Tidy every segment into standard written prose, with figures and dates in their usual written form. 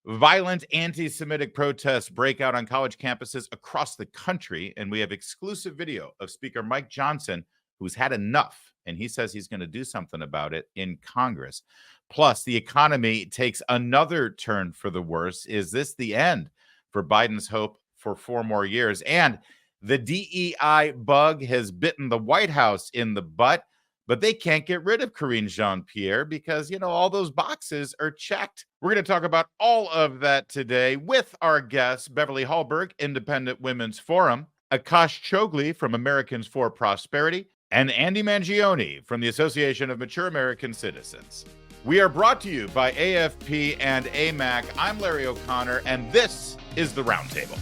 Violent anti-Semitic protests break out on college campuses across the country, and we have exclusive video of Speaker Mike Johnson, who's had enough, and he says he's going to do something about it in Congress. Plus, the economy takes another turn for the worse. Is this the end for Biden's hope for 4 more years? And the DEI bug has bitten the White House in the butt, but they can't get rid of Karine Jean-Pierre because, all those boxes are checked. We're going to talk about all of that today with our guests, Beverly Hallberg, Independent Women's Forum, Akash Chogli from Americans for Prosperity, and Andy Mangione from the Association of Mature American Citizens. We are brought to you by AFP and AMAC. I'm Larry O'Connor, and this is the Roundtable.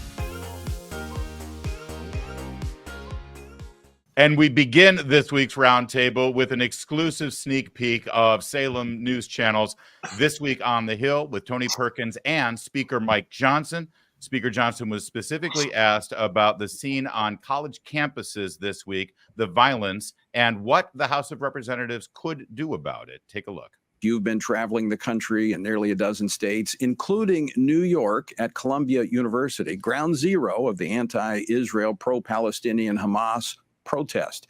And we begin this week's roundtable with an exclusive sneak peek of Salem News Channel's This Week on the Hill with Tony Perkins and Speaker Mike Johnson. Speaker Johnson was specifically asked about the scene on college campuses this week, the violence, and what the House of Representatives could do about it. Take a look. You've been traveling the country in nearly a dozen states, including New York at Columbia University, ground zero of the anti-Israel, pro-Palestinian Hamas protest.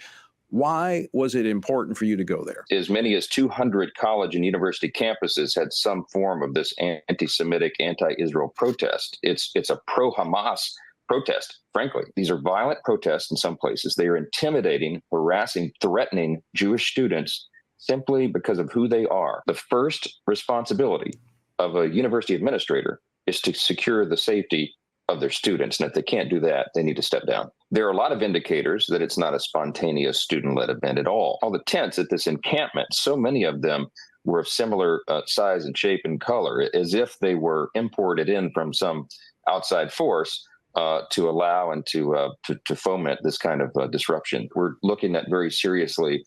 Why was it important for you to go there? As many as 200 college and university campuses had some form of this anti-Semitic, anti-Israel protest. It's a pro-Hamas protest, frankly. These are violent protests in some places. They are intimidating, harassing, threatening Jewish students simply because of who they are. The first responsibility of a university administrator is to secure the safety of their students. And if they can't do that, they need to step down. There are a lot of indicators that it's not a spontaneous student-led event at all. All the tents at this encampment, so many of them were of similar size and shape and color, as if they were imported in from some outside force to allow and to foment this kind of disruption. We're looking at very seriously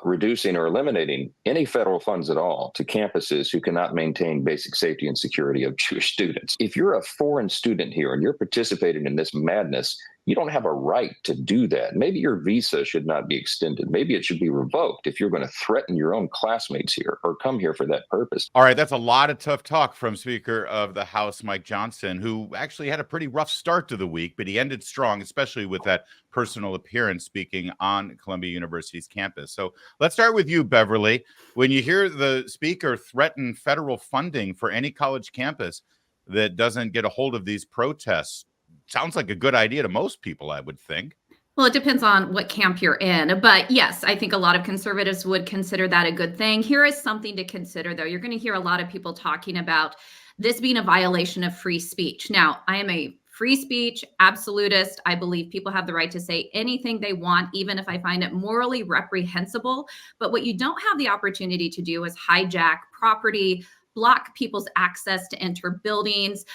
reducing or eliminating any federal funds at all to campuses who cannot maintain basic safety and security of Jewish students. If you're a foreign student here and you're participating in this madness, you don't have a right to do that. Maybe your visa should not be extended. Maybe it should be revoked if you're going to threaten your own classmates here or come here for that purpose. All right, that's a lot of tough talk from Speaker of the House, Mike Johnson, who actually had a pretty rough start to the week, but he ended strong, especially with that personal appearance speaking on Columbia University's campus. So let's start with you, Beverly. When you hear the speaker threaten federal funding for any college campus that doesn't get a hold of these protests, sounds like a good idea to most people, I would think. Well, it depends on what camp you're in. But yes, I think a lot of conservatives would consider that a good thing. Here is something to consider, though. You're going to hear a lot of people talking about this being a violation of free speech. Now, I am a free speech absolutist. I believe people have the right to say anything they want, even if I find it morally reprehensible. But what you don't have the opportunity to do is hijack property, block people's access to enter buildings.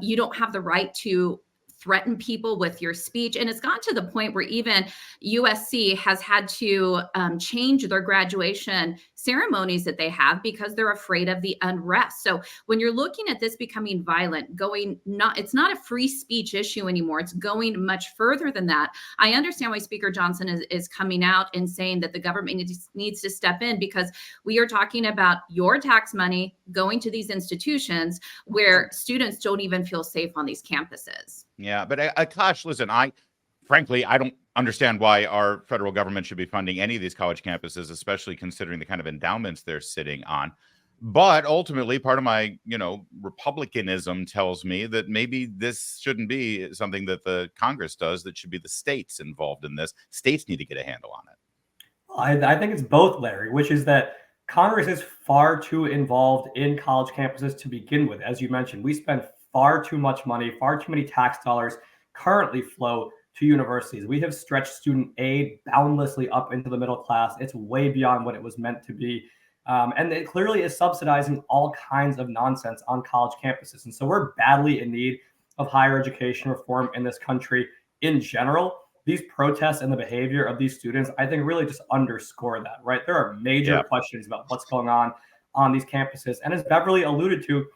You don't have the right to threaten people with your speech. And it's gotten to the point where even USC has had to change their graduation ceremonies that they have because they're afraid of the unrest. So when you're looking at this becoming violent, it's not a free speech issue anymore. It's going much further than that. I understand why Speaker Johnson is coming out and saying that the government needs to step in, because we are talking about your tax money going to these institutions where students don't even feel safe on these campuses. Yeah, but Akash, listen, frankly, I don't understand why our federal government should be funding any of these college campuses, especially considering the kind of endowments they're sitting on. But ultimately, part of my, republicanism tells me that maybe this shouldn't be something that the Congress does. That should be the states involved in this. States need to get a handle on it. I think it's both, Larry, which is that Congress is far too involved in college campuses to begin with. As you mentioned, we spend far too much money, far too many tax dollars currently flow to universities. We have stretched student aid boundlessly up into the middle class. It's way beyond what it was meant to be. And it clearly is subsidizing all kinds of nonsense on college campuses. And so we're badly in need of higher education reform in this country in general. These protests and the behavior of these students, I think, really just underscore that, right? There are major questions about what's going on these campuses. And as Beverly alluded to,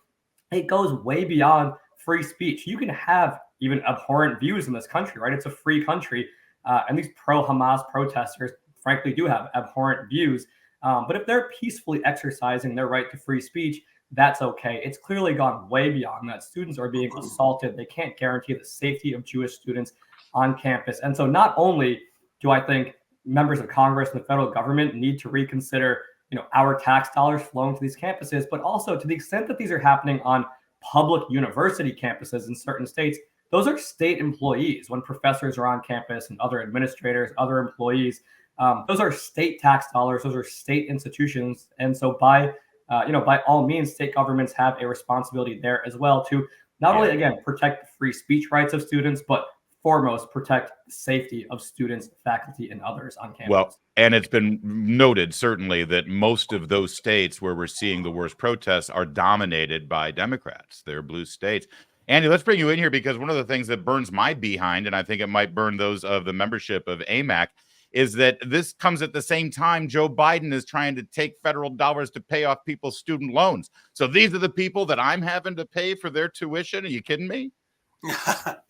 it goes way beyond free speech. You can have even abhorrent views in this country, right? It's a free country. And these pro-Hamas protesters, frankly, do have abhorrent views. But if they're peacefully exercising their right to free speech, that's okay. It's clearly gone way beyond that. Students are being assaulted. They can't guarantee the safety of Jewish students on campus. And so not only do I think members of Congress and the federal government need to reconsider, our tax dollars flowing to these campuses, but also to the extent that these are happening on public university campuses in certain states, those are state employees. When professors are on campus and other administrators, other employees, those are state tax dollars. Those are state institutions. And so by all means, state governments have a responsibility there as well to not only, again, protect the free speech rights of students, but foremost, protect the safety of students, faculty, and others on campus. Well, and it's been noted, certainly, that most of those states where we're seeing the worst protests are dominated by Democrats. They're blue states. Andy, let's bring you in here because one of the things that burns my behind, and I think it might burn those of the membership of AMAC, is that this comes at the same time Joe Biden is trying to take federal dollars to pay off people's student loans. So these are the people that I'm having to pay for their tuition. Are you kidding me?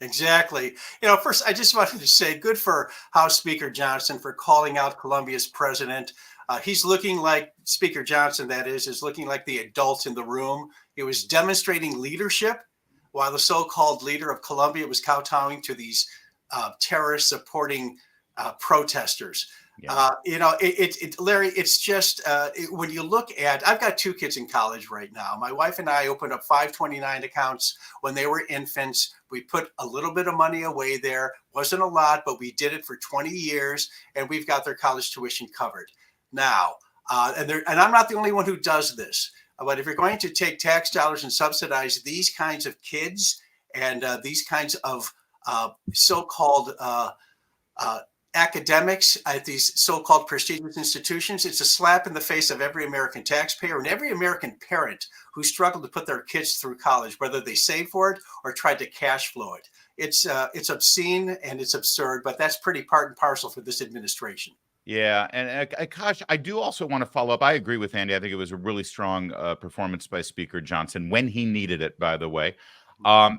Exactly. First, I just wanted to say good for House Speaker Johnson for calling out Colombia's president. He's looking like Speaker Johnson, that is looking like the adult in the room. He was demonstrating leadership while the so-called leader of Colombia was kowtowing to these terrorist supporting protesters. Yeah. Larry, it's just when you look at, I've got 2 kids in college right now. My wife and I opened up 529 accounts when they were infants. We put a little bit of money away there. Wasn't a lot, but we did it for 20 years, and we've got their college tuition covered now. And I'm not the only one who does this. But if you're going to take tax dollars and subsidize these kinds of kids and these kinds of so-called academics at these so-called prestigious institutions, it's a slap in the face of every American taxpayer and every American parent who struggled to put their kids through college, whether they saved for it or tried to cash flow it. It's obscene and it's absurd, but that's pretty part and parcel for this administration. Yeah, and Akash, I do also want to follow up. I agree with Andy. I think it was a really strong performance by Speaker Johnson when he needed it, by the way.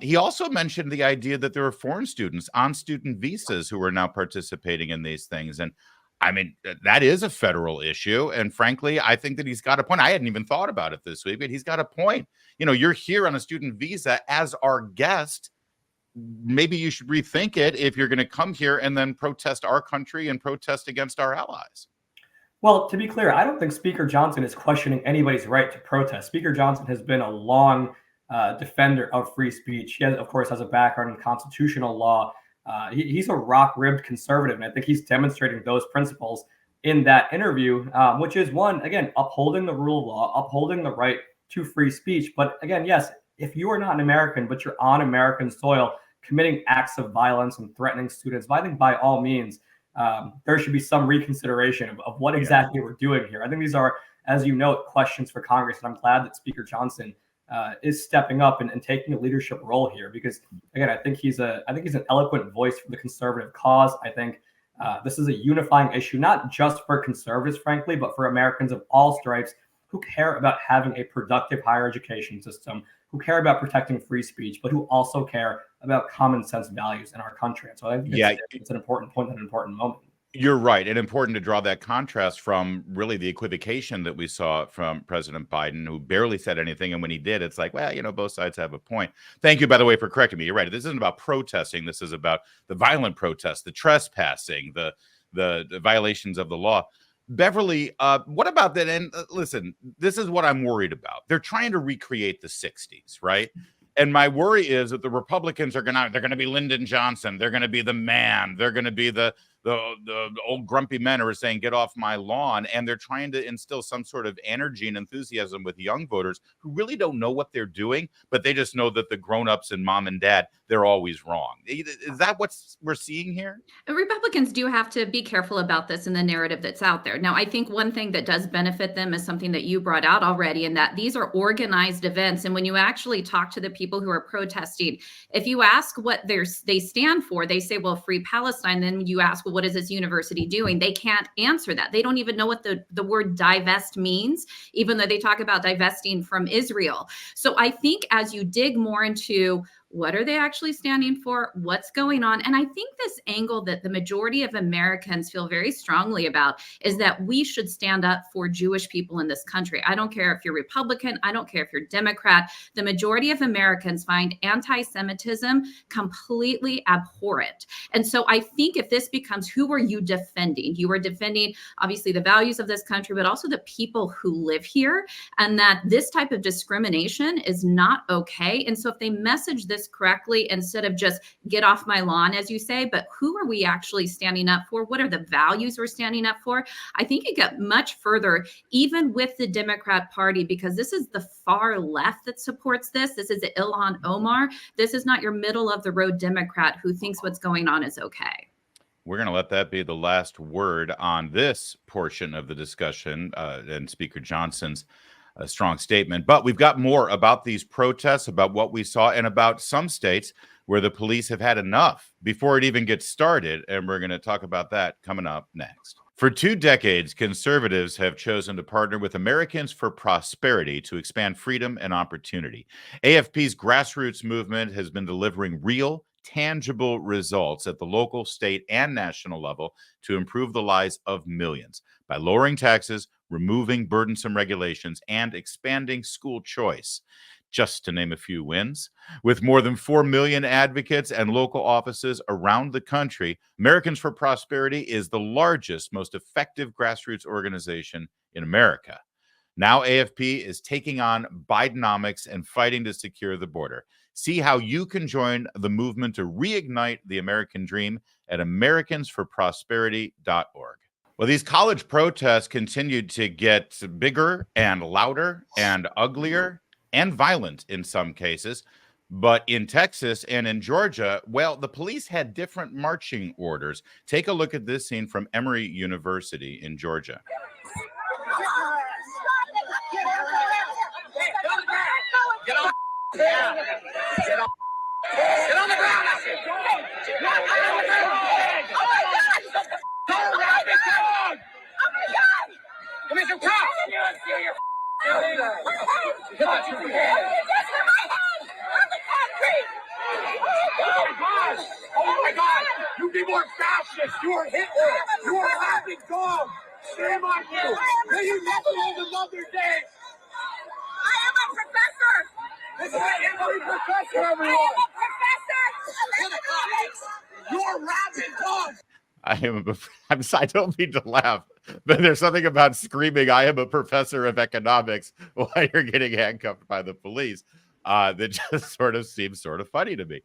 He also mentioned the idea that there are foreign students on student visas who are now participating in these things. And I mean, that is a federal issue. And frankly, I think that he's got a point. I hadn't even thought about it this week, but he's got a point. You're here on a student visa as our guest. Maybe you should rethink it if you're going to come here and then protest our country and protest against our allies. Well, to be clear, I don't think Speaker Johnson is questioning anybody's right to protest. Speaker Johnson has been a long defender of free speech. He, of course, has a background in constitutional law. He's a rock-ribbed conservative, and I think he's demonstrating those principles in that interview, which is, one, again, upholding the rule of law, upholding the right to free speech. But again, yes, if you are not an American, but you're on American soil, committing acts of violence and threatening students, I think by all means, there should be some reconsideration of what exactly we're doing here. I think these are, as you note, questions for Congress, and I'm glad that Speaker Johnson is stepping up and taking a leadership role here, because again, I think he's an eloquent voice for the conservative cause. I think this is a unifying issue, not just for conservatives, frankly, but for Americans of all stripes who care about having a productive higher education system, who care about protecting free speech, but who also care about common sense values in our country. And so I think it's an important point and an important moment. You're right. And important to draw that contrast from really the equivocation that we saw from President Biden, who barely said anything. And when he did, it's like, well, both sides have a point. Thank you, by the way, for correcting me. You're right. This isn't about protesting. This is about the violent protests, the trespassing, the violations of the law. Beverly, what about that? And listen, this is what I'm worried about. They're trying to recreate the 60s, right? And my worry is that the Republicans they're going to be Lyndon Johnson. They're going to be the man. They're going to be the old grumpy men who are saying, get off my lawn. And they're trying to instill some sort of energy and enthusiasm with young voters who really don't know what they're doing, but they just know that the grownups and mom and dad, they're always wrong. Is that what we're seeing here? Republicans do have to be careful about this in the narrative that's out there. Now, I think one thing that does benefit them is something that you brought out already, and that these are organized events. And when you actually talk to the people who are protesting, if you ask what they stand for, they say, well, free Palestine. Then you ask, well, what is this university doing? They can't answer that. They don't even know what the word divest means, even though they talk about divesting from Israel. So I think as you dig more into what are they actually standing for? What's going on? And I think this angle that the majority of Americans feel very strongly about is that we should stand up for Jewish people in this country. I don't care if you're Republican. I don't care if you're Democrat. The majority of Americans find anti-Semitism completely abhorrent. And so I think if this becomes, who are you defending? You are defending, obviously, the values of this country, but also the people who live here, and that this type of discrimination is not okay. And so if they message this correctly, instead of just get off my lawn, as you say, but who are we actually standing up for? What are the values we're standing up for? I think it got much further, even with the Democrat Party, because this is the far left that supports this. This is Ilhan Omar. This is not your middle of the road Democrat who thinks what's going on is okay. We're going to let that be the last word on this portion of the discussion and Speaker Johnson's strong statement. But we've got more about these protests, about what we saw, and about some states where the police have had enough before it even gets started. And we're going to talk about that coming up next. For 2 decades, conservatives have chosen to partner with Americans for Prosperity to expand freedom and opportunity. AFP's grassroots movement has been delivering real, tangible results at the local, state, and national level to improve the lives of millions by lowering taxes, removing burdensome regulations, and expanding school choice, just to name a few wins. With more than 4 million advocates and local offices around the country, Americans for Prosperity is the largest, most effective grassroots organization in America. Now AFP is taking on Bidenomics and fighting to secure the border. See how you can join the movement to reignite the American dream at americansforprosperity.org. Well, these college protests continued to get bigger and louder and uglier and violent in some cases. But in Texas and in Georgia, well, the police had different marching orders. Take a look at this scene from Emory University in Georgia. Get on. Get on. Get on the ground. Get on the ground. Oh my God. Oh my God. Give me some cops. Oh my God! You people are fascists! You are Hitler! You are laughing dogs! Shame on you! May you never live another day! I am a professor! This is an Emory professor, everyone! I am a professor! You are rabid dogs! I don't mean to laugh, but there's something about screaming, I am a professor of economics while you're getting handcuffed by the police that just sort of seems sort of funny to me.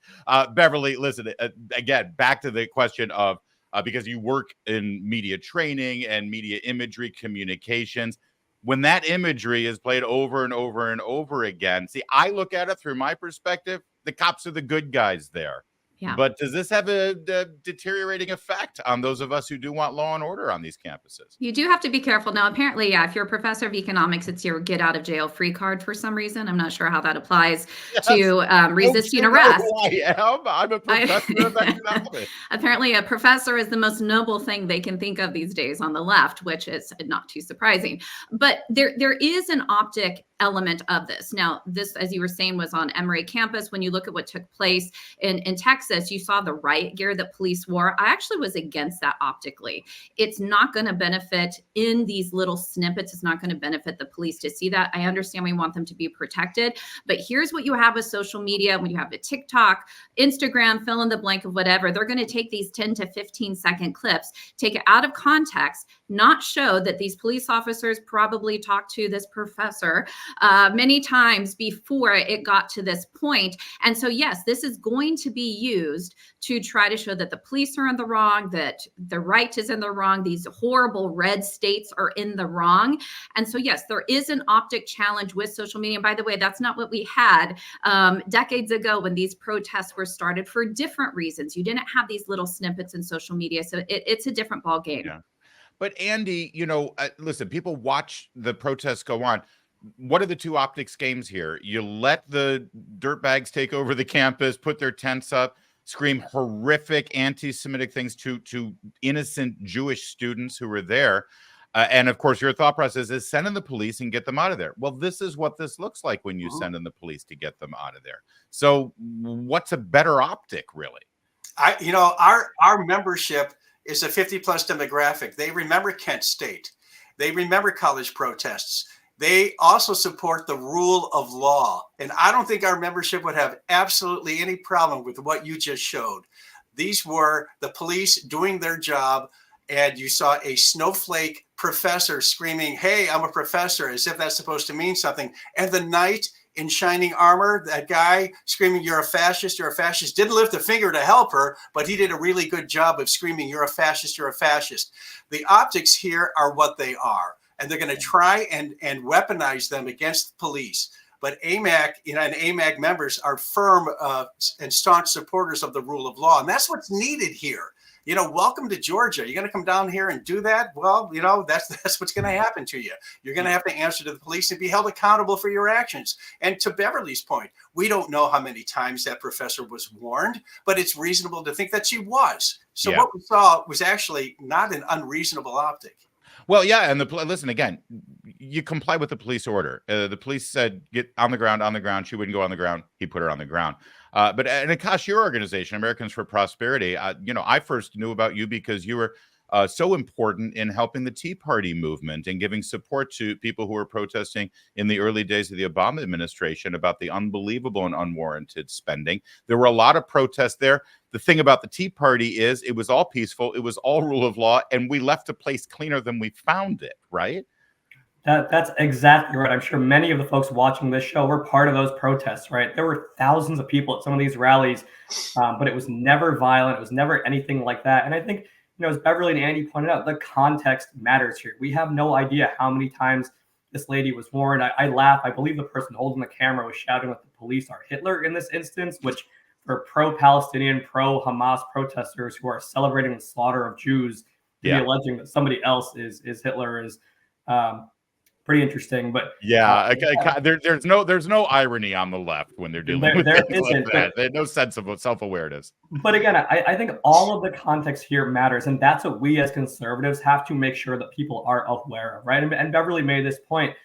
Beverly, listen, again, back to the question of, because you work in media training and media imagery communications, when that imagery is played over and over and over again, see, I look at it through my perspective, the cops are the good guys there. Yeah. But does this have a deteriorating effect on those of us who do want law and order on these campuses? You do have to be careful. Now, apparently, yeah, if you're a professor of economics, it's your get out of jail free card for some reason. I'm not sure how that applies to resisting arrest. Who I am? I'm a professor of economics. Apparently, a professor is the most noble thing they can think of these days on the left, which is not too surprising. But there is an optic element of this. Now, this, as you were saying, was on Emory campus. When you look at what took place in Texas, you saw the riot gear that police wore. I actually was against that optically. It's not going to benefit in these little snippets. It's not going to benefit the police to see that. I understand we want them to be protected, but here's what you have with social media. When you have a TikTok, Instagram, fill in the blank of whatever, they're going to take these 10 to 15 second clips, take it out of context, not show that these police officers probably talked to this professor many times before it got to this point. And so, yes, this is going to be used to try to show that the police are in the wrong, that the right is in the wrong, these horrible red states are in the wrong. And so, yes, there is an optic challenge with social media. And by the way, that's not what we had decades ago when these protests were started for different reasons. You didn't have these little snippets in social media. So it's a different ball game. Yeah. But Andy, listen, people watch the protests go on. What are the two optics games here? You let the dirtbags take over the campus, put their tents up, scream horrific anti-Semitic things to innocent Jewish students who were there. And of course, your thought process is send in the police and get them out of there. Well, this is what this looks like when you send in the police to get them out of there. So what's a better optic, really? Our membership is a 50-plus demographic. They remember Kent State. They remember college protests. They also support the rule of law. And I don't think our membership would have absolutely any problem with what you just showed. These were the police doing their job, and you saw a snowflake professor screaming, "Hey, I'm a professor," as if that's supposed to mean something. And the knight in shining armor, that guy screaming, "You're a fascist, you're a fascist," didn't lift a finger to help her, but he did a really good job of screaming, "You're a fascist, you're a fascist." The optics here are what they are, and they're going to try and weaponize them against the police. But AMAC, and AMAC members are firm and staunch supporters of the rule of law, and that's what's needed here. Welcome to Georgia. You're going to come down here and do that? Well, that's what's going to happen to you. You're going to have to answer to the police and be held accountable for your actions. And to Beverly's point, we don't know how many times that professor was warned, but it's reasonable to think that she was. So what we saw was actually not an unreasonable optic. Well, yeah, and listen again. You comply with the police order. The police said get on the ground. She wouldn't go on the ground. He put her on the ground. But Akash, your organization, Americans for Prosperity, I first knew about you because you were so important in helping the Tea Party movement and giving support to people who were protesting in the early days of the Obama administration about the unbelievable and unwarranted spending. There were a lot of protests there. The thing about the Tea Party is it was all peaceful. It was all rule of law, and we left a place cleaner than we found it, right? That's exactly right. I'm sure many of the folks watching this show were part of those protests, right? There were thousands of people at some of these rallies, but it was never violent. It was never anything like that. And I think, as Beverly and Andy pointed out, the context matters here. We have no idea how many times this lady was warned. I laugh. I believe the person holding the camera was shouting that the police are Hitler in this instance, which for pro-Palestinian, pro-Hamas protesters who are celebrating the slaughter of Jews to be alleging that somebody else is Hitler is pretty interesting. But there's no irony on the left when they're dealing with things like that. There's no sense of self-awareness. But again, I think all of the context here matters, and that's what we as conservatives have to make sure that people are aware of, right? And Beverly made this point,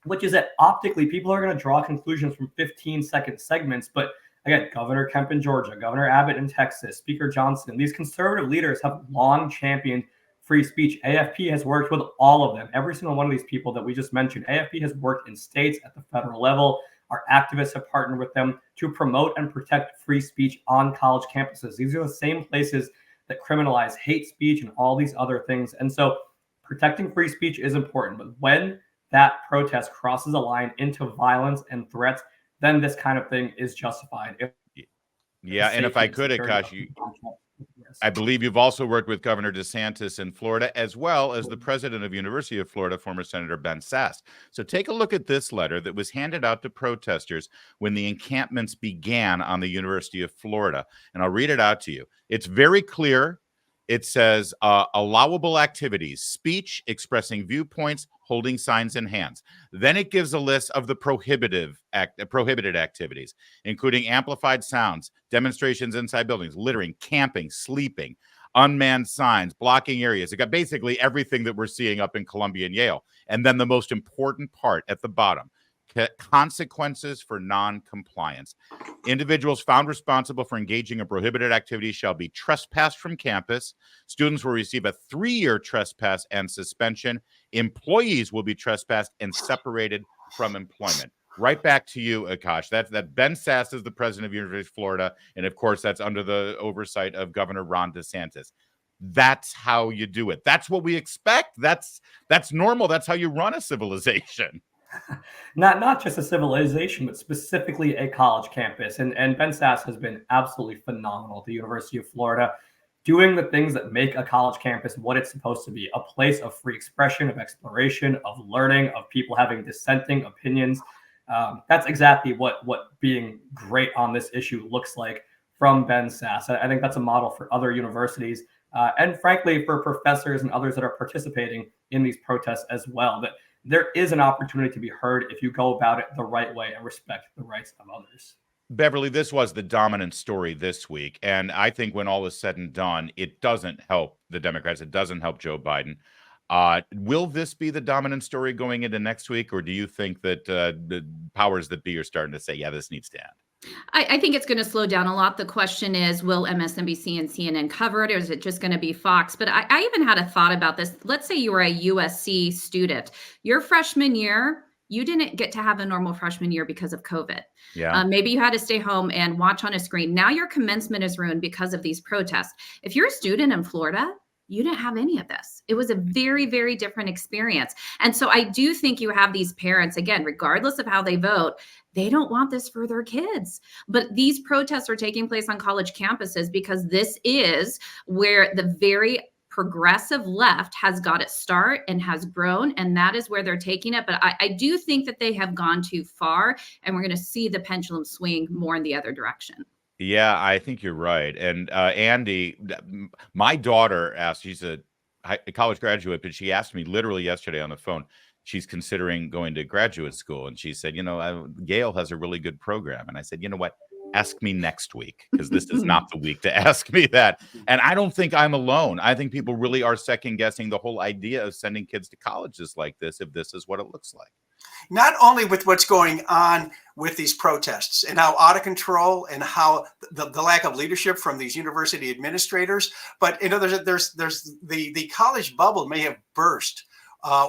which is that optically people are going to draw conclusions from 15-second segments, but again, Governor Kemp in Georgia, Governor Abbott in Texas, Speaker Johnson, these conservative leaders have long championed free speech. AFP has worked with all of them. Every single one of these people that we just mentioned, AFP has worked in states at the federal level. Our activists have partnered with them to promote and protect free speech on college campuses. These are the same places that criminalize hate speech and all these other things. And so protecting free speech is important. But when that protest crosses a line into violence and threats, then this kind of thing is justified. And if I could, Akash, I believe you've also worked with Governor DeSantis in Florida, as well as the president of University of Florida, former Senator Ben Sasse. So take a look at this letter that was handed out to protesters when the encampments began on the University of Florida. And I'll read it out to you. It's very clear. It says allowable activities, speech, expressing viewpoints, holding signs in hands. Then it gives a list of the prohibited activities, including amplified sounds, demonstrations inside buildings, littering, camping, sleeping, unmanned signs, blocking areas. It got basically everything that we're seeing up in Columbia and Yale. And then the most important part at the bottom, consequences for non-compliance. Individuals found responsible for engaging in prohibited activities shall be trespassed from campus. Students will receive a 3-year trespass and suspension. Employees will be trespassed and separated from employment. Right back to you, Akash. That Ben Sasse is the president of University of Florida, and of course, that's under the oversight of Governor Ron DeSantis. That's how you do it. That's what we expect. That's normal. That's how you run a civilization. Not just a civilization, but specifically a college campus. And Ben Sasse has been absolutely phenomenal at the University of Florida, doing the things that make a college campus what it's supposed to be, a place of free expression, of exploration, of learning, of people having dissenting opinions. That's exactly what being great on this issue looks like from Ben Sasse. I think that's a model for other universities and frankly for professors and others that are participating in these protests as well, that there is an opportunity to be heard if you go about it the right way and respect the rights of others. Beverly, this was the dominant story this week. And I think when all is said and done, it doesn't help the Democrats. It doesn't help Joe Biden. Will this be the dominant story going into next week, or do you think that the powers that be are starting to say, yeah, this needs to end? I think it's going to slow down a lot. The question is, will MSNBC and CNN cover it, or is it just going to be Fox? But I even had a thought about this. Let's say you were a USC student. Your freshman year, you didn't get to have a normal freshman year because of COVID. Yeah. Maybe you had to stay home and watch on a screen. Now your commencement is ruined because of these protests. If you're a student in Florida, you didn't have any of this. It was a very, very different experience. And so I do think you have these parents, again, regardless of how they vote, they don't want this for their kids. But these protests are taking place on college campuses because this is where the very progressive left has got its start and has grown, and that is where they're taking it. But I do think that they have gone too far, and we're going to see the pendulum swing more in the other direction. Yeah, I think you're right. And Andy, my daughter asked, she's a college graduate, but she asked me literally yesterday on the phone, she's considering going to graduate school. And she said, Yale has a really good program. And I said, you know what? Ask me next week, because this is not the week to ask me that. And I don't think I'm alone. I think people really are second guessing the whole idea of sending kids to colleges like this, if this is what it looks like. Not only with what's going on with these protests and how out of control and how the lack of leadership from these university administrators, but there's the college bubble may have burst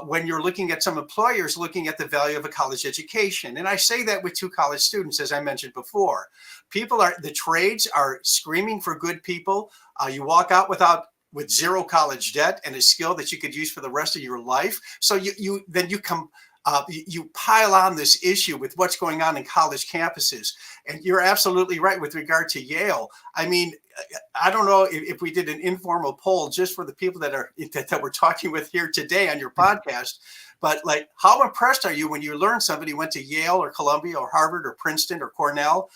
when you're looking at some employers looking at the value of a college education. And I say that with 2 college students, as I mentioned before. The trades are screaming for good people. You walk out with zero college debt and a skill that you could use for the rest of your life. So you pile on this issue with what's going on in college campuses. And you're absolutely right with regard to Yale. I mean, I don't know if we did an informal poll just for the people that we're talking with here today on your podcast, but like, how impressed are you when you learn somebody went to Yale or Columbia or Harvard or Princeton or Cornell?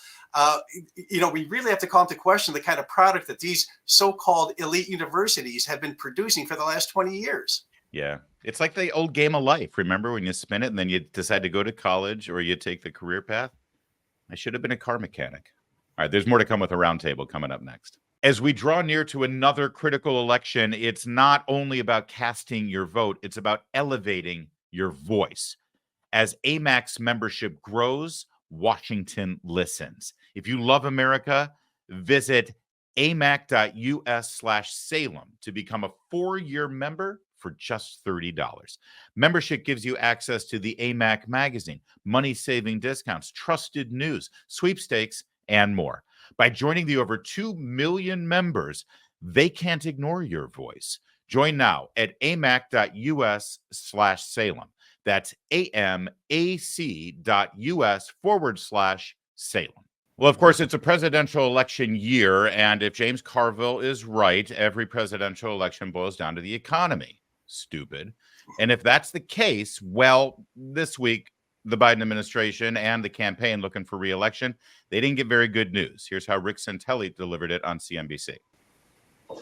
We really have to call into question the kind of product that these so-called elite universities have been producing for the last 20 years. Yeah. It's like the old game of life. Remember when you spin it and then you decide to go to college or you take the career path? I should have been a car mechanic. All right, there's more to come with a roundtable coming up next. As we draw near to another critical election, it's not only about casting your vote, it's about elevating your voice. As AMAC's membership grows, Washington listens. If you love America, visit amac.us/Salem to become a 4-year member for just $30. Membership gives you access to the AMAC magazine, money-saving discounts, trusted news, sweepstakes, and more. By joining the over 2 million members, they can't ignore your voice. Join now at amac.us/Salem. That's amac.us/Salem. Well, of course, it's a presidential election year, and if James Carville is right, every presidential election boils down to the economy. Stupid. And if that's the case, well, this week, the Biden administration and the campaign looking for re-election, they didn't get very good news. Here's how Rick Santelli delivered it on CNBC.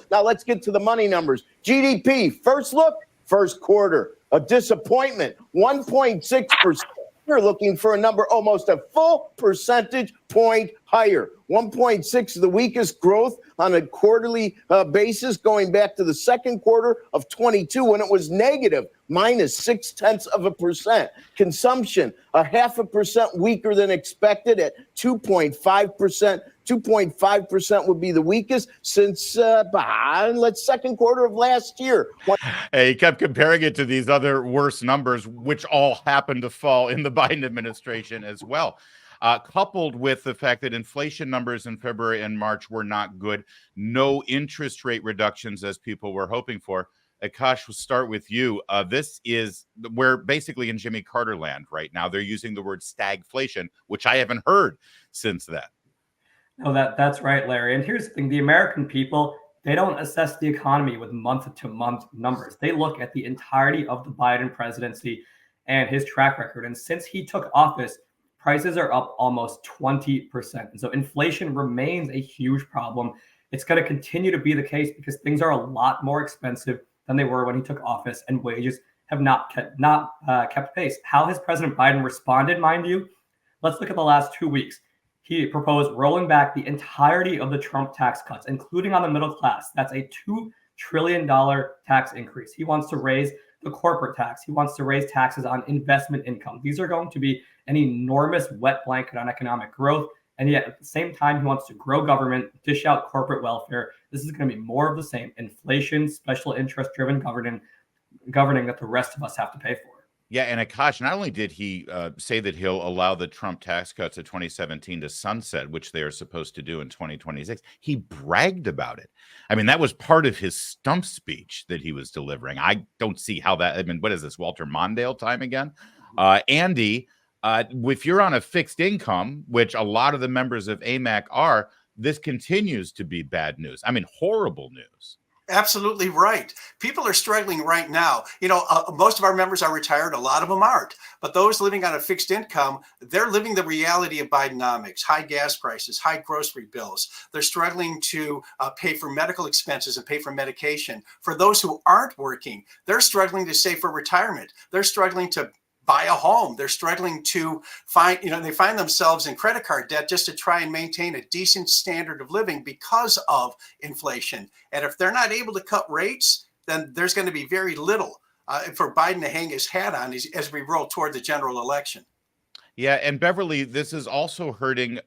Now let's get to the money numbers. GDP, first look, first quarter, a disappointment, 1.6%. You're looking for a number almost a full percentage point higher. 1.6, the weakest growth on a quarterly basis going back to the second quarter of 22 when it was negative, minus 0.6%. Consumption, 0.5% weaker than expected at 2.5%. 2.5% would be the weakest since second quarter of last year. He kept comparing it to these other worse numbers, which all happened to fall in the Biden administration as well. Coupled with the fact that inflation numbers in February and March were not good, no interest rate reductions as people were hoping for. Akash, we'll start with you. We're basically in Jimmy Carter land right now. They're using the word stagflation, which I haven't heard since then. No, that's right, Larry. And here's the thing. The American people, they don't assess the economy with month-to-month numbers. They look at the entirety of the Biden presidency and his track record. And since he took office, prices are up almost 20%. And so inflation remains a huge problem. It's going to continue to be the case because things are a lot more expensive than they were when he took office, and wages have not kept pace. How has President Biden responded, mind you? Let's look at the last 2 weeks. He proposed rolling back the entirety of the Trump tax cuts, including on the middle class. That's a $2 trillion tax increase. He wants to raise the corporate tax. He wants to raise taxes on investment income. These are going to be an enormous wet blanket on economic growth. And yet at the same time, he wants to grow government, dish out corporate welfare. This is going to be more of the same: inflation, special interest driven governing that the rest of us have to pay for. Yeah, and Akash, not only did he say that he'll allow the Trump tax cuts of 2017 to sunset, which they are supposed to do in 2026, he bragged about it. I mean, that was part of his stump speech that he was delivering. I don't see how that, I mean, what is this, Walter Mondale time again? Andy, if you're on a fixed income, which a lot of the members of AMAC are, this continues to be bad news. I mean, horrible news. Absolutely right. People are struggling right now. Most of our members are retired. A lot of them aren't. But those living on a fixed income, they're living the reality of Bidenomics: high gas prices, high grocery bills. They're struggling to pay for medical expenses and pay for medication. For those who aren't working, they're struggling to save for retirement. They're struggling to buy a home. They're struggling to find, they find themselves in credit card debt just to try and maintain a decent standard of living because of inflation. And if they're not able to cut rates, then there's going to be very little for Biden to hang his hat on as we roll toward the general election. Yeah, and Beverly, this is also hurting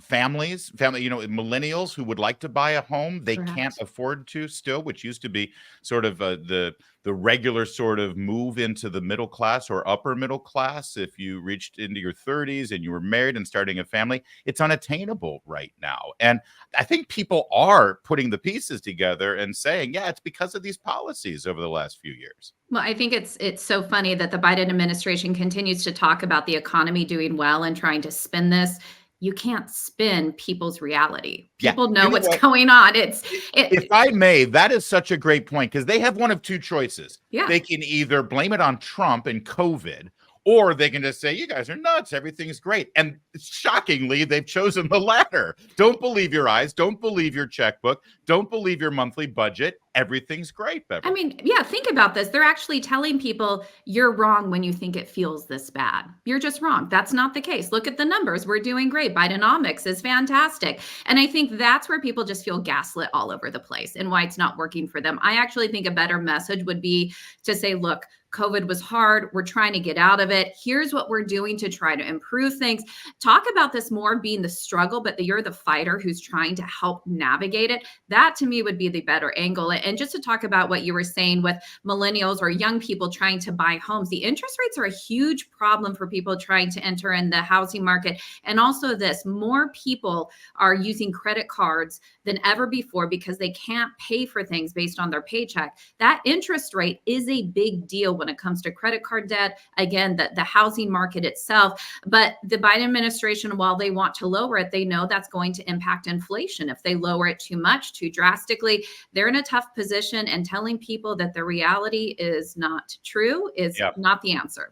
families, millennials who would like to buy a home. They can't afford to still, which used to be sort of the regular sort of move into the middle class or upper middle class. If you reached into your 30s and you were married and starting a family, it's unattainable right now. And I think people are putting the pieces together and saying, yeah, it's because of these policies over the last few years. Well, I think it's so funny that the Biden administration continues to talk about the economy doing well and trying to spin this. You can't spin people's reality. People know what's going on. If I may, that is such a great point, because they have one of two choices. Yeah. They can either blame it on Trump and COVID, or they can just say, you guys are nuts, everything's great. And shockingly, they've chosen the latter. Don't believe your eyes. Don't believe your checkbook. Don't believe your monthly budget. Everything's great, Beverly. I mean, yeah, think about this. They're actually telling people you're wrong when you think it feels this bad. You're just wrong. That's not the case. Look at the numbers. We're doing great. Bidenomics is fantastic. And I think that's where people just feel gaslit all over the place and why it's not working for them. I actually think a better message would be to say, look, COVID was hard. We're trying to get out of it. Here's what we're doing to try to improve things. Talk about this more being the struggle, but that you're the fighter who's trying to help navigate it. That to me would be the better angle. And just to talk about what you were saying with millennials or young people trying to buy homes, the interest rates are a huge problem for people trying to enter in the housing market. And also this, more people are using credit cards than ever before because they can't pay for things based on their paycheck. That interest rate is a big deal when it comes to credit card debt, again, the housing market itself. But the Biden administration, while they want to lower it, they know that's going to impact inflation. If they lower it too much, too drastically, they're in a tough position, and telling people that the reality is not true is not the answer.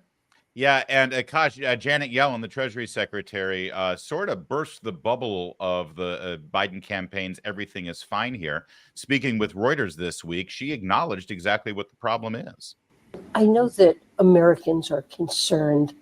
Yeah, and Akash, Janet Yellen, the Treasury Secretary, sort of burst the bubble of the Biden campaign's "everything is fine" here. Speaking with Reuters this week, she acknowledged exactly what the problem is. I know that Americans are concerned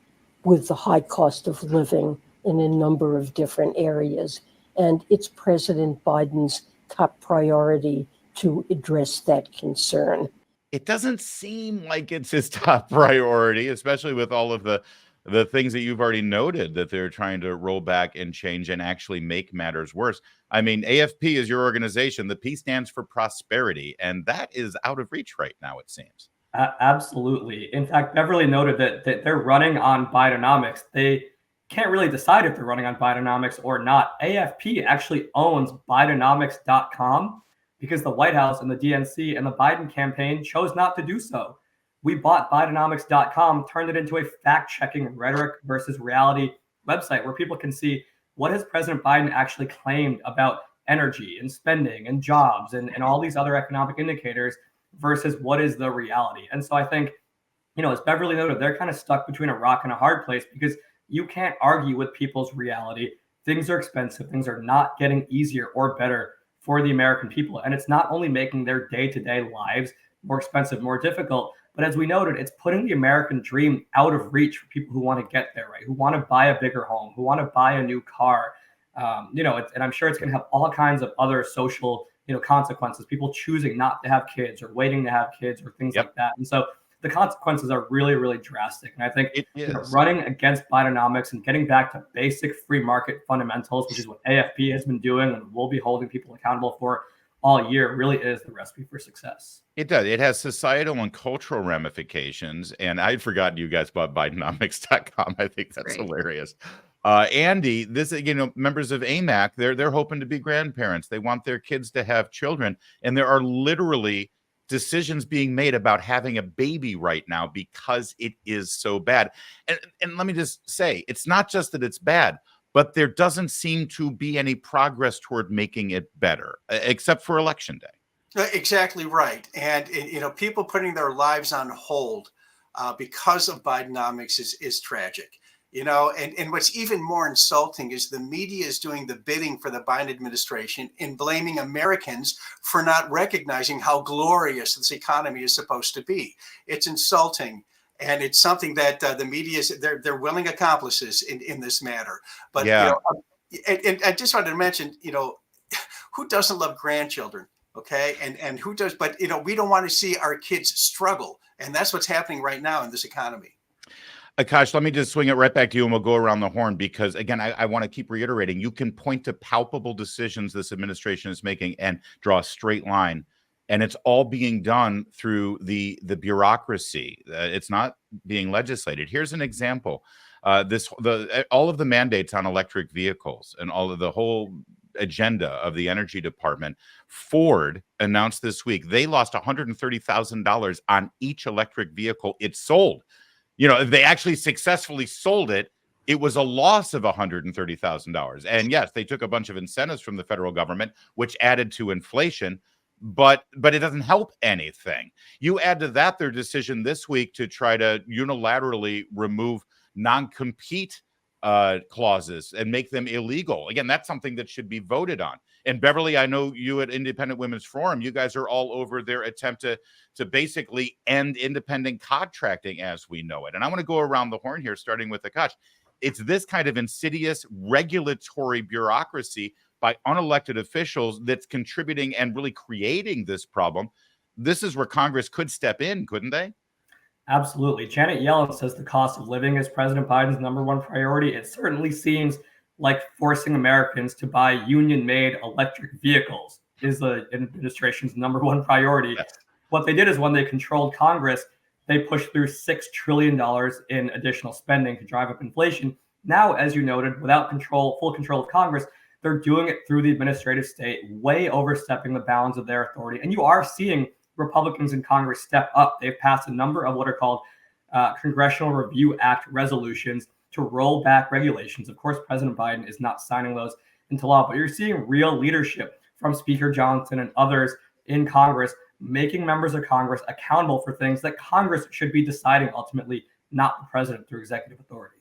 with the high cost of living in a number of different areas, and it's President Biden's top priority to address that concern. It doesn't seem like it's his top priority, especially with all of the things that you've already noted that they're trying to roll back and change and actually make matters worse. I mean, AFP is your organization. The P stands for prosperity, and that is out of reach right now, it seems. Absolutely. In fact, Beverly noted that they're running on Bidenomics. They can't really decide if they're running on Bidenomics or not. AFP actually owns Bidenomics.com because the White House and the DNC and the Biden campaign chose not to do so. We bought Bidenomics.com, turned it into a fact-checking rhetoric versus reality website where people can see what has President Biden actually claimed about energy and spending and jobs and all these other economic indicators versus what is the reality. And so I think, as Beverly noted, they're kind of stuck between a rock and a hard place because you can't argue with people's reality. Things are expensive. Things are not getting easier or better for the American people. And it's not only making their day-to-day lives more expensive, more difficult, but as we noted, it's putting the American dream out of reach for people who want to get there, right? Who want to buy a bigger home, who want to buy a new car. And I'm sure it's going to have all kinds of other social consequences, people choosing not to have kids or waiting to have kids or things like that. And so the consequences are really, really drastic. And I think It is. running against Bidenomics and getting back to basic free market fundamentals, which is what AFP has been doing and will be holding people accountable for all year, really is the recipe for success. It does. It has societal and cultural ramifications. And I'd forgotten you guys bought Bidenomics.com. I think that's Great. hilarious. Andy, this, members of AMAC, they're hoping to be grandparents. They want their kids to have children. And there are literally decisions being made about having a baby right now because it is so bad. And let me just say, it's not just that it's bad, but there doesn't seem to be any progress toward making it better, except for Election Day. Exactly right. And, people putting their lives on hold because of Bidenomics is tragic. And what's even more insulting is the media is doing the bidding for the Biden administration and blaming Americans for not recognizing how glorious this economy is supposed to be. It's insulting. And it's something that the media is, they're willing accomplices in this matter. But, Yeah. And I just wanted to mention, who doesn't love grandchildren? Okay. And who does, but, we don't want to see our kids struggle. And that's what's happening right now in this economy. Akash, let me just swing it right back to you and we'll go around the horn because, again, I want to keep reiterating, you can point to palpable decisions this administration is making and draw a straight line. And it's all being done through the bureaucracy. It's not being legislated. Here's an example. All of the mandates on electric vehicles and all of the whole agenda of the Energy Department, Ford announced this week they lost $130,000 on each electric vehicle it sold. If they actually successfully sold it, it was a loss of $130,000. And yes, they took a bunch of incentives from the federal government, which added to inflation, but it doesn't help anything. You add to that their decision this week to try to unilaterally remove non-compete clauses and make them illegal. Again, that's something that should be voted on. And Beverly, I know you at Independent Women's Forum, you guys are all over their attempt to basically end independent contracting as we know it. And I want to go around the horn here, starting with Akash. It's this kind of insidious regulatory bureaucracy by unelected officials that's contributing and really creating this problem. This is where Congress could step in, couldn't they? Absolutely. Janet Yellen says the cost of living is President Biden's #1 priority. It certainly seems like forcing Americans to buy union-made electric vehicles is the administration's #1 priority. Yes. What they did is when they controlled Congress, they pushed through $6 trillion in additional spending to drive up inflation. Now, as you noted, without full control of Congress, they're doing it through the administrative state, way overstepping the bounds of their authority. And you are seeing Republicans in Congress step up. They've passed a number of what are called Congressional Review Act resolutions to roll back regulations. Of course, President Biden is not signing those into law, but you're seeing real leadership from Speaker Johnson and others in Congress, making members of Congress accountable for things that Congress should be deciding ultimately, not the president through executive authority.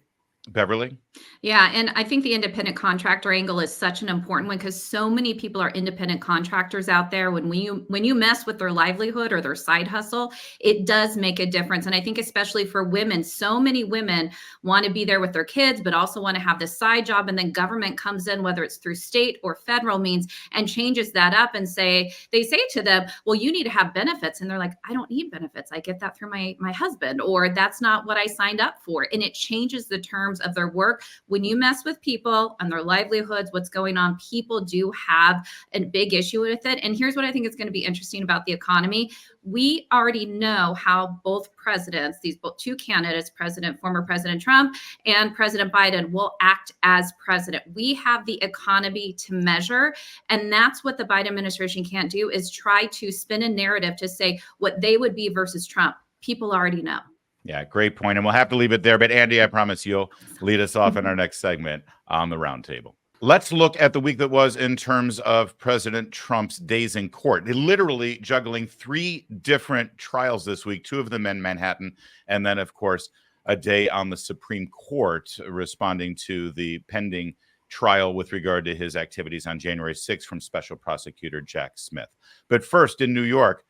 Beverly? Yeah, and I think the independent contractor angle is such an important one because so many people are independent contractors out there. When you mess with their livelihood or their side hustle, it does make a difference. And I think especially for women, so many women want to be there with their kids, but also want to have this side job. And then government comes in, whether it's through state or federal means, and changes that up and they say to them, well, you need to have benefits. And they're like, I don't need benefits. I get that through my husband, or that's not what I signed up for. And it changes the terms of their work. When you mess with people and their livelihoods, what's going on, people do have a big issue with it. And here's what I think is going to be interesting about the economy. We already know how both presidents, these two candidates, former President Trump and President Biden, will act as president. We have the economy to measure. And that's what the Biden administration can't do, is try to spin a narrative to say what they would be versus Trump. People already know. Yeah, great point. And we'll have to leave it there. But Andy, I promise you'll lead us off in our next segment on the roundtable. Let's look at the week that was in terms of President Trump's days in court. Literally juggling 3 different trials this week, 2 of them in Manhattan, and then, of course, a day on the Supreme Court responding to the pending trial with regard to his activities on January 6th from Special Prosecutor Jack Smith. But first, in New York,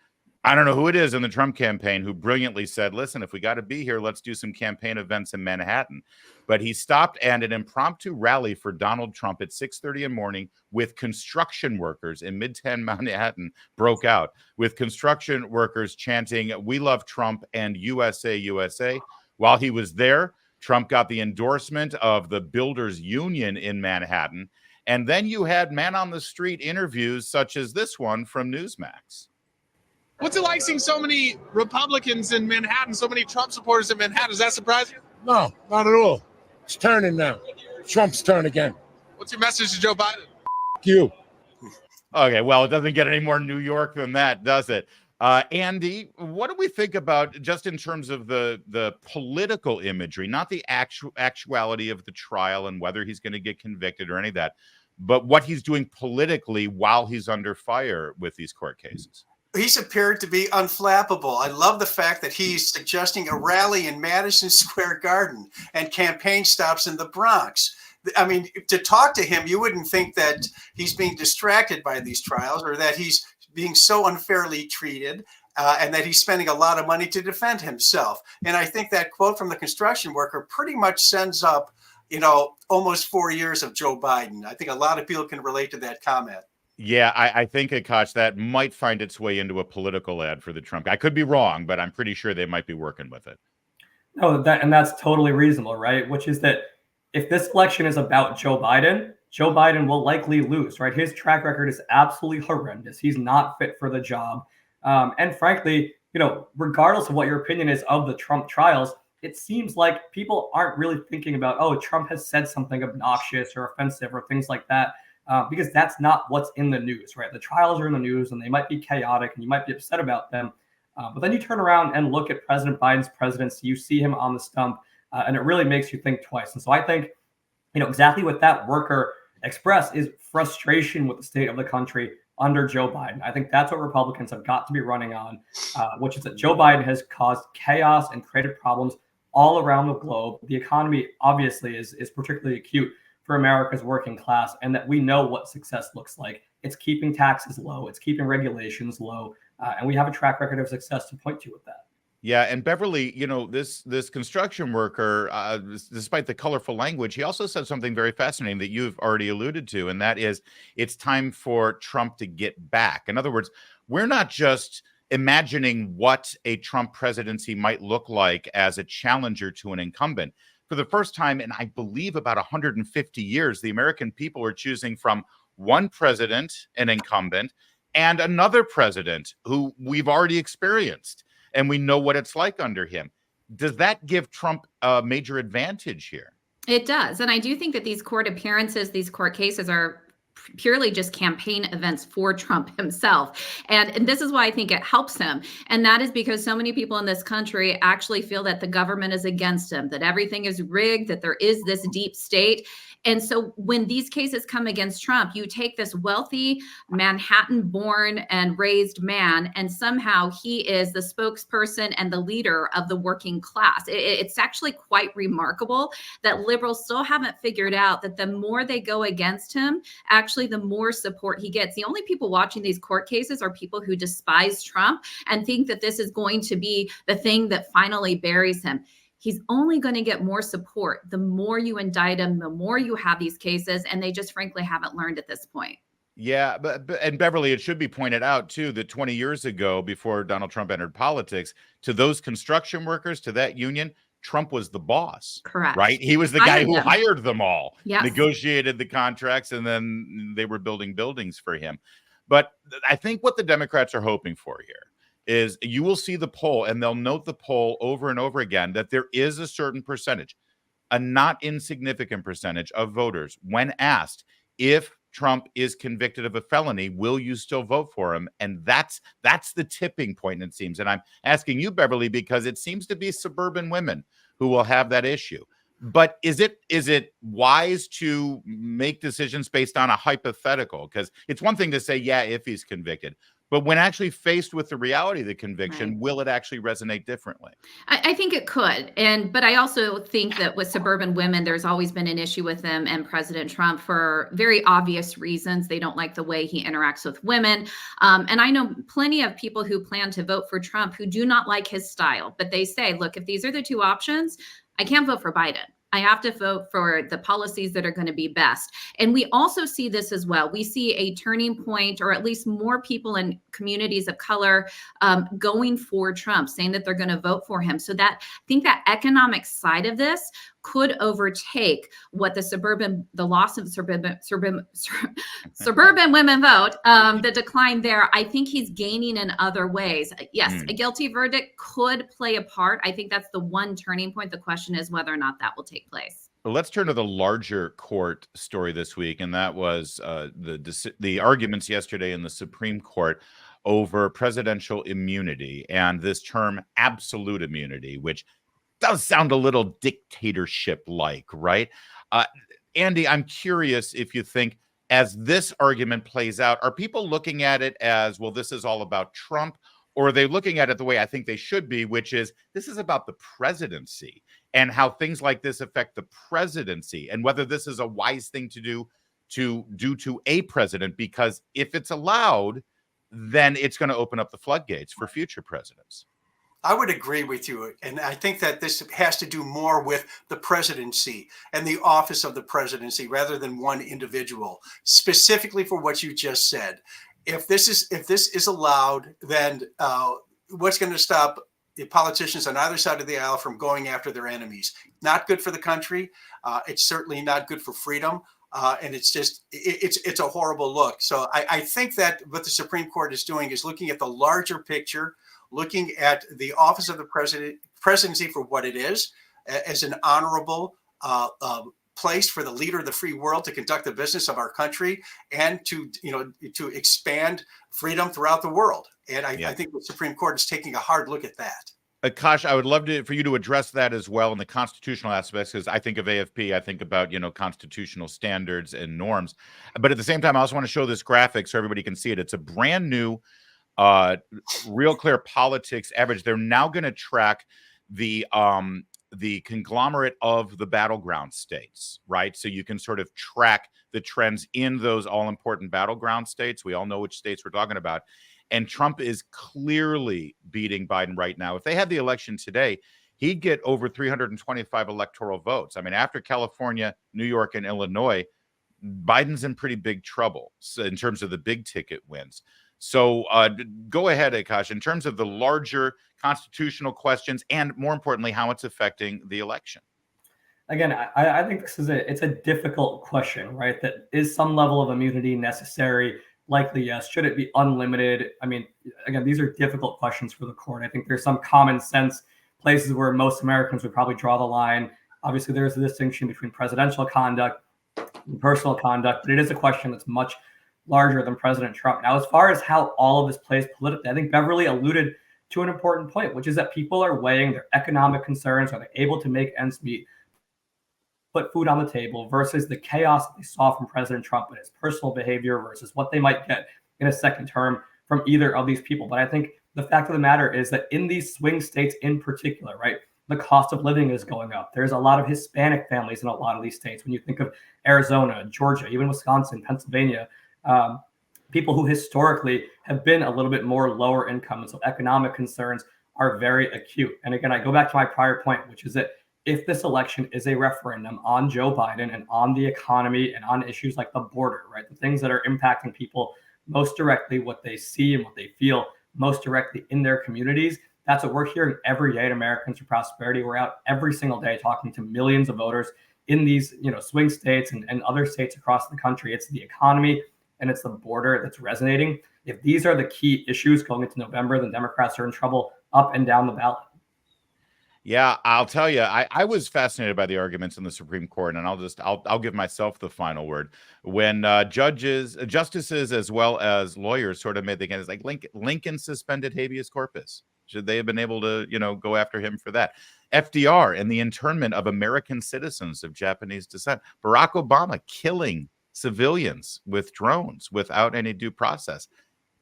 I don't know who it is in the Trump campaign who brilliantly said, listen, if we got to be here, let's do some campaign events in Manhattan. But he stopped and an impromptu rally for Donald Trump at 6:30 in the morning with construction workers in Midtown Manhattan broke out, with construction workers chanting, "We love Trump" and "USA, USA." While he was there, Trump got the endorsement of the Builders Union in Manhattan. And then you had man on the street interviews such as this one from Newsmax. What's it like seeing so many Republicans in Manhattan, so many Trump supporters in Manhattan? Does that surprise you? No, not at all. It's turning now. Trump's turn again. What's your message to Joe Biden? F you. Okay, well, it doesn't get any more New York than that, does it? Andy, what do we think about just in terms of the political imagery, not the actuality of the trial and whether he's going to get convicted or any of that, but what he's doing politically while he's under fire with these court cases? He's appeared to be unflappable. I love the fact that he's suggesting a rally in Madison Square Garden and campaign stops in the Bronx. I mean, to talk to him, you wouldn't think that he's being distracted by these trials or that he's being so unfairly treated and that he's spending a lot of money to defend himself. And I think that quote from the construction worker pretty much sends up, almost 4 years of Joe Biden. I think a lot of people can relate to that comment. Yeah, I think, Akash, that might find its way into a political ad for the Trump. I could be wrong, but I'm pretty sure they might be working with it. No, that's totally reasonable, right? Which is that if this election is about Joe Biden will likely lose, right? His track record is absolutely horrendous. He's not fit for the job. And frankly, regardless of what your opinion is of the Trump trials, it seems like people aren't really thinking about, oh, Trump has said something obnoxious or offensive or things like that. Because that's not what's in the news, right? The trials are in the news and they might be chaotic and you might be upset about them. But then you turn around and look at President Biden's presidency, you see him on the stump, and it really makes you think twice. And so I think, exactly what that worker expressed is frustration with the state of the country under Joe Biden. I think that's what Republicans have got to be running on, which is that Joe Biden has caused chaos and created problems all around the globe. The economy obviously is particularly acute for America's working class, and that we know what success looks like. It's keeping taxes low, it's keeping regulations low, and we have a track record of success to point to with that. Yeah, and Beverly, this construction worker, despite the colorful language, he also said something very fascinating that you've already alluded to, and that is it's time for Trump to get back. In other words, we're not just imagining what a Trump presidency might look like as a challenger to an incumbent. For the first time in, I believe, about 150 years, the American people are choosing from one president, an incumbent, and another president who we've already experienced, and we know what it's like under him. Does that give Trump a major advantage here? It does. And I do think that these court appearances, these court cases are purely just campaign events for Trump himself. And this is why I think it helps him. And that is because so many people in this country actually feel that the government is against him, that everything is rigged, that there is this deep state. And so when these cases come against Trump, you take this wealthy Manhattan-born and raised man, and somehow he is the spokesperson and the leader of the working class. It's actually quite remarkable that liberals still haven't figured out that the more they go against him, actually the more support he gets. The only people watching these court cases are people who despise Trump and think that this is going to be the thing that finally buries him. He's only going to get more support the more you indict him, the more you have these cases, and they just frankly haven't learned at this point. Yeah, and Beverly, it should be pointed out too that 20 years ago, before Donald Trump entered politics, to those construction workers, to that union, Trump was the boss. Correct. Right? He was the guy who hired them all, yes, negotiated the contracts, and then they were building buildings for him. But I think what the Democrats are hoping for here is you will see the poll, and they'll note the poll over and over again, that there is a certain percentage, a not insignificant percentage of voters, when asked if Trump is convicted of a felony, will you still vote for him? And that's the tipping point, it seems. And I'm asking you, Beverly, because it seems to be suburban women who will have that issue. But is it wise to make decisions based on a hypothetical? Because it's one thing to say, yeah, if he's convicted. But when actually faced with the reality of the conviction, Right. will it actually resonate differently? I think it could. But I also think that with suburban women, there's always been an issue with them and President Trump for very obvious reasons. They don't like the way he interacts with women. And I know plenty of people who plan to vote for Trump who do not like his style, but they say, look, if these are the two options, I can't vote for Biden. I have to vote for the policies that are going to be best. And we also see this as well. We see a turning point, or at least more people in communities of color going for Trump, saying that they're going to vote for him. So that I think that economic side of this could overtake what the loss of suburban women vote, the decline there. I think he's gaining in other ways. Yes, a guilty verdict could play a part. I think that's the one turning point. The question is whether or not that will take place. Well, let's turn to the larger court story this week, and that was the arguments yesterday in the Supreme Court over presidential immunity and this term absolute immunity, which does sound a little dictatorship-like, right? Andy, I'm curious if you think, as this argument plays out, are people looking at it as, well, this is all about Trump, or are they looking at it the way I think they should be, which is this is about the presidency and how things like this affect the presidency, and whether this is a wise thing to do to a president, because if it's allowed, then it's going to open up the floodgates for future presidents. I would agree with you. And I think that this has to do more with the presidency and the office of the presidency rather than one individual, specifically for what you just said. If this is allowed, then what's going to stop the politicians on either side of the aisle from going after their enemies? Not good for the country. It's certainly not good for freedom. And it's a horrible look. So I think that what the Supreme Court is doing is looking at the larger picture, looking at the office of the presidency for what it is, as an honorable place for the leader of the free world to conduct the business of our country and to expand freedom throughout the world. And I think the Supreme Court is taking a hard look at that. Akash, I would love for you to address that as well in the constitutional aspects, because I think of AFP, I think about, constitutional standards and norms. But at the same time, I also want to show this graphic so everybody can see it. It's a brand new Real Clear Politics average. They're now going to track the conglomerate of the battleground states, right? So you can sort of track the trends in those all-important battleground states. We all know which states we're talking about. And Trump is clearly beating Biden right now. If they had the election today, he'd get over 325 electoral votes. I mean, after California, New York, and Illinois, Biden's in pretty big trouble in terms of the big ticket wins. So go ahead, Akash, in terms of the larger constitutional questions and, more importantly, how it's affecting the election. Again, I think it's a difficult question, right? That is some level of immunity necessary? Likely, yes. Should it be unlimited? I mean, again, these are difficult questions for the court. I think there's some common sense places where most Americans would probably draw the line. Obviously, there's a distinction between presidential conduct and personal conduct, but it is a question that's much larger than President Trump. Now, as far as how all of this plays politically, I think Beverly alluded to an important point, which is that people are weighing their economic concerns. Are they able to make ends meet, put food on the table, versus the chaos that they saw from President Trump and his personal behavior versus what they might get in a second term from either of these people. But I think the fact of the matter is that in these swing states in particular, right, the cost of living is going up. There's a lot of Hispanic families in a lot of these states. When you think of Arizona, Georgia, even Wisconsin, Pennsylvania, people who historically have been a little bit more lower income. And so economic concerns are very acute. And again, I go back to my prior point, which is that if this election is a referendum on Joe Biden and on the economy and on issues like the border, right, the things that are impacting people most directly, what they see and what they feel most directly in their communities, that's what we're hearing every day at Americans for Prosperity. We're out every single day talking to millions of voters in these, swing states and other states across the country. It's the economy and it's the border that's resonating. If these are the key issues going into November, then Democrats are in trouble up and down the ballot. Yeah, I'll tell you, I was fascinated by the arguments in the Supreme Court, and I'll give myself the final word. When justices, as well as lawyers, sort of made the case, like Lincoln suspended habeas corpus. Should they have been able to, go after him for that? FDR and the internment of American citizens of Japanese descent. Barack Obama killing civilians with drones without any due process.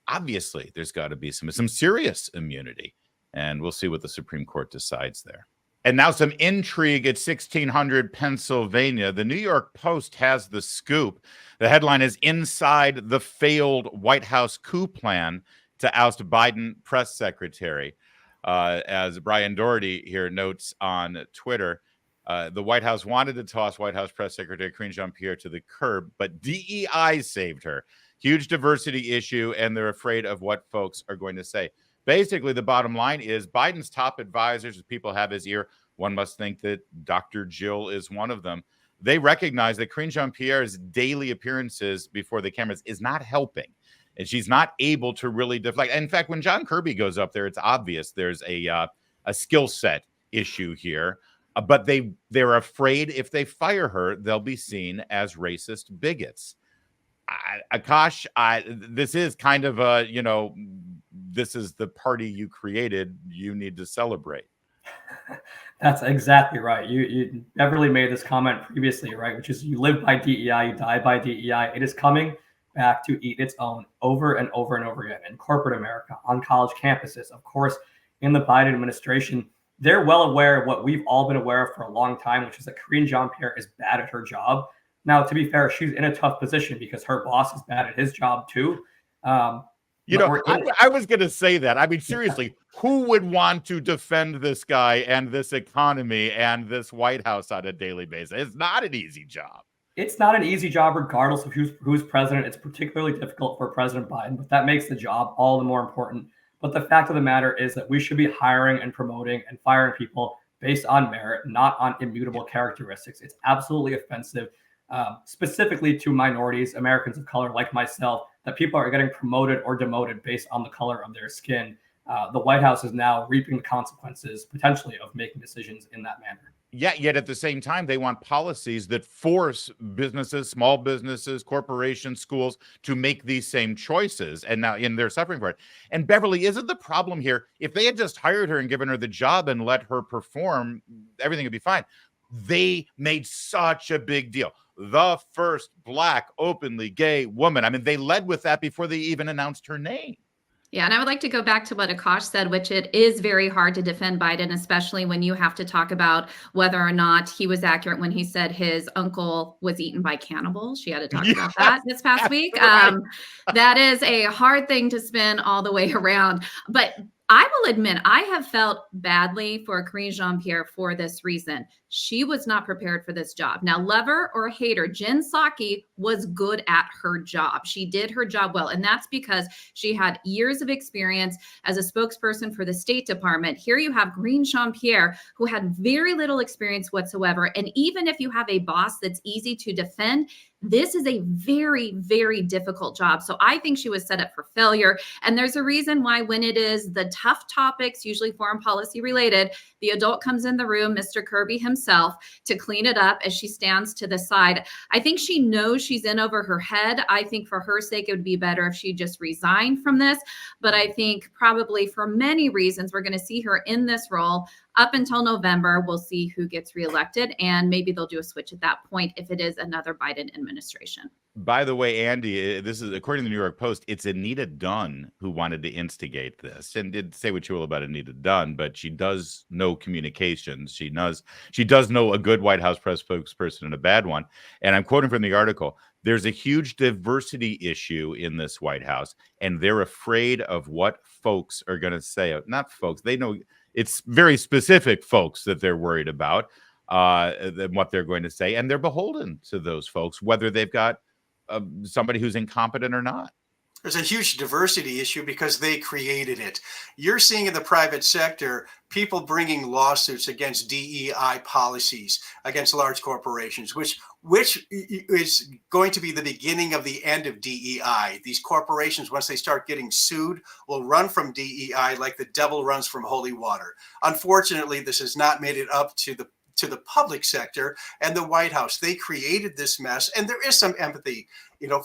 obviously there's got to be some serious immunity, and we'll see what the Supreme Court decides there. And now some intrigue at 1600 Pennsylvania. The New York Post has the scoop. The headline is "Inside the Failed White House Coup Plan to Oust Biden Press Secretary." As Brian Doherty here notes on Twitter, the White House wanted to toss White House Press Secretary Karine Jean-Pierre to the curb, but DEI saved her. Huge diversity issue, and they're afraid of what folks are going to say. Basically, the bottom line is Biden's top advisors, as people have his ear, one must think that Dr. Jill is one of them. They recognize that Karine Jean-Pierre's daily appearances before the cameras is not helping, and she's not able to really deflect. In fact, when John Kirby goes up there, it's obvious there's a skill set issue here. But they're afraid if they fire her, they'll be seen as racist bigots. Akash, this is kind of a, this is the party you created. You need to celebrate. That's exactly right. You Beverly made this comment previously, right? Which is, you live by DEI, you die by DEI. It is coming back to eat its own over and over and over again in corporate America, on college campuses, of course, in the Biden administration. They're well aware of what we've all been aware of for a long time, which is that Karine Jean-Pierre is bad at her job. Now, to be fair, she's in a tough position because her boss is bad at his job too. I was going to say that. I mean, seriously, who would want to defend this guy and this economy and this White House on a daily basis? It's not an easy job. It's not an easy job, regardless of who's president. It's particularly difficult for President Biden, but that makes the job all the more important. But the fact of the matter is that we should be hiring and promoting and firing people based on merit, not on immutable characteristics. It's absolutely offensive, specifically to minorities, Americans of color like myself, that people are getting promoted or demoted based on the color of their skin. The White House is now reaping the consequences, potentially, of making decisions in that manner. Yeah, yet at the same time, they want policies that force businesses, small businesses, corporations, schools to make these same choices. And now they're suffering for it. And Beverly, isn't the problem here, if they had just hired her and given her the job and let her perform, everything would be fine. They made such a big deal. The first Black openly gay woman. I mean, they led with that before they even announced her name. Yeah, and I would like to go back to what Akash said, which it is very hard to defend Biden, especially when you have to talk about whether or not he was accurate when he said his uncle was eaten by cannibals. She had to talk about that this past week. Right. That is a hard thing to spin all the way around. But I will admit, I have felt badly for Karine Jean-Pierre for this reason. She was not prepared for this job. Now, lover or hater, Jen Psaki was good at her job. She did her job well, and that's because she had years of experience as a spokesperson for the State Department. Here you have Karine Jean-Pierre, who had very little experience whatsoever. And even if you have a boss that's easy to defend, this is a very, very difficult job. So I think she was set up for failure. And there's a reason why when it is the tough topics, usually foreign policy related, the adult comes in the room, Mr. Kirby himself, to clean it up as she stands to the side. I think she knows she's in over her head. I think for her sake, it would be better if she just resigned from this. But I think probably for many reasons, we're going to see her in this role up until November. We'll see who gets reelected, and maybe they'll do a switch at that point if it is another Biden administration. By the way, Andy, this is according to the New York Post. It's Anita Dunn who wanted to instigate this, and did say what you will about Anita Dunn, but she does know communications. She does know a good White House press spokesperson and a bad one. And I'm quoting from the article. There's a huge diversity issue in this White House, and they're afraid of what folks are going to say. Not folks, they know it's very specific folks that they're worried about, what they're going to say, and they're beholden to those folks, whether they've got somebody who's incompetent or not. There's a huge diversity issue because they created it. You're seeing in the private sector people bringing lawsuits against DEI policies, against large corporations, which is going to be the beginning of the end of DEI. These corporations, once they start getting sued, will run from DEI like the devil runs from holy water. Unfortunately, this has not made it up to the public sector and the White House. They created this mess, and there is some empathy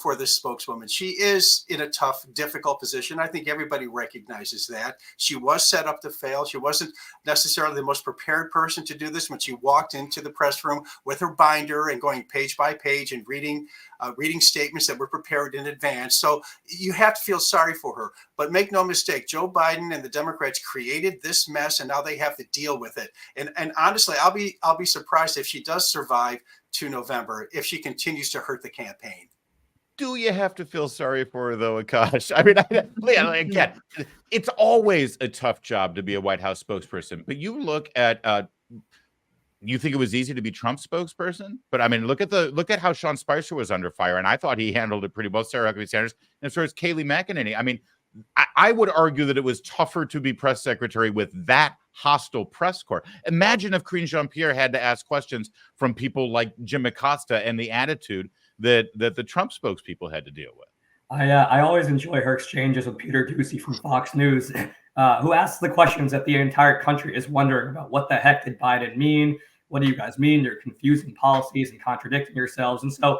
for this spokeswoman. She is in a tough, difficult position. I think everybody recognizes that. She was set up to fail. She wasn't necessarily the most prepared person to do this when she walked into the press room with her binder and going page by page and reading statements that were prepared in advance. So you have to feel sorry for her. But make no mistake, Joe Biden and the Democrats created this mess, and now they have to deal with it. And honestly, I'll be surprised if she does survive to November, if she continues to hurt the campaign. Do you have to feel sorry for her, though, Akash? I mean, again, it's always a tough job to be a White House spokesperson. But you look at, you think it was easy to be Trump's spokesperson? But I mean, look at how Sean Spicer was under fire, and I thought he handled it pretty well. Sarah Huckabee Sanders, and as far as Kayleigh McEnany, I mean, I would argue that it was tougher to be press secretary with that hostile press corps. Imagine if Karine Jean-Pierre had to ask questions from people like Jim Acosta and the attitude that the Trump spokespeople had to deal with. I always enjoy her exchanges with Peter Doocy from Fox News, who asks the questions that the entire country is wondering about. What the heck did Biden mean? What do you guys mean? You're confusing policies and contradicting yourselves. And so,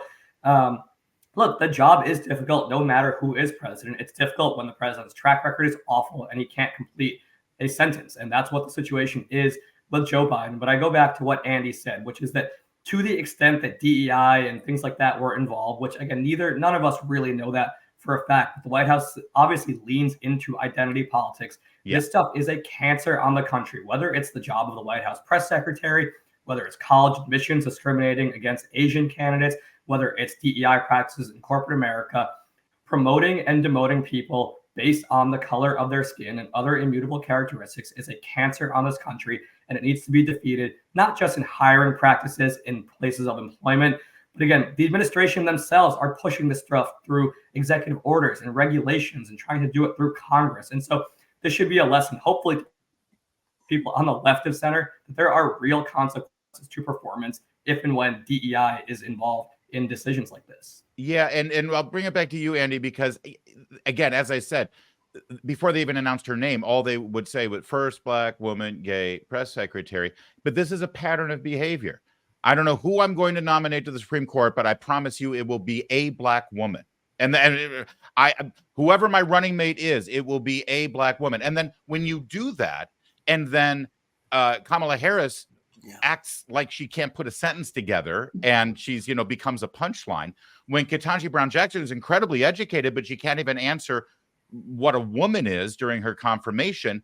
look, the job is difficult no matter who is president. It's difficult when the president's track record is awful and he can't complete a sentence. And that's what the situation is with Joe Biden. But I go back to what Andy said, which is that to the extent that DEI and things like that were involved, which again, none of us really know that for a fact, but the White House obviously leans into identity politics. Yeah. This stuff is a cancer on the country, whether it's the job of the White House press secretary, whether it's college admissions discriminating against Asian candidates, whether it's DEI practices in corporate America. Promoting and demoting people based on the color of their skin and other immutable characteristics is a cancer on this country, and it needs to be defeated, not just in hiring practices in places of employment, but again, the administration themselves are pushing this stuff through executive orders and regulations and trying to do it through Congress. And so this should be a lesson, hopefully, to people on the left of center, that there are real consequences to performance if and when DEI is involved in decisions like this. Yeah, and I'll bring it back to you, Andy, because again, as I said, before they even announced her name, all they would say was first Black woman, gay press secretary. But this is a pattern of behavior. I don't know who I'm going to nominate to the Supreme Court, but I promise you it will be a Black woman. And whoever my running mate is, it will be a Black woman. And then when you do that, and then Kamala Harris acts like she can't put a sentence together and she's, becomes a punchline. When Ketanji Brown Jackson is incredibly educated, but she can't even answer what a woman is during her confirmation,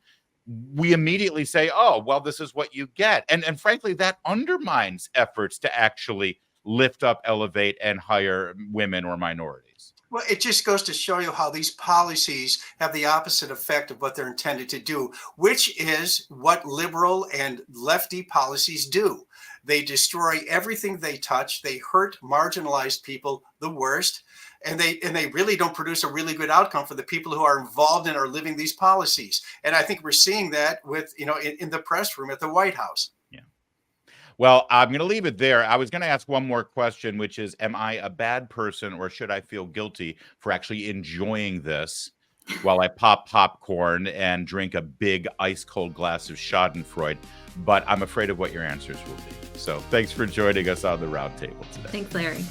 we immediately say, oh, well, this is what you get. And frankly, that undermines efforts to actually lift up, elevate, and hire women or minorities. Well, it just goes to show you how these policies have the opposite effect of what they're intended to do, which is what liberal and lefty policies do. They destroy everything they touch. They hurt marginalized people the worst. And they really don't produce a really good outcome for the people who are involved and are living these policies. And I think we're seeing that with, in the press room at the White House. Yeah. Well, I'm going to leave it there. I was going to ask one more question, which is, am I a bad person or should I feel guilty for actually enjoying this while I pop popcorn and drink a big ice cold glass of Schadenfreude? But I'm afraid of what your answers will be. So thanks for joining us on the Roundtable today. Thanks, Larry.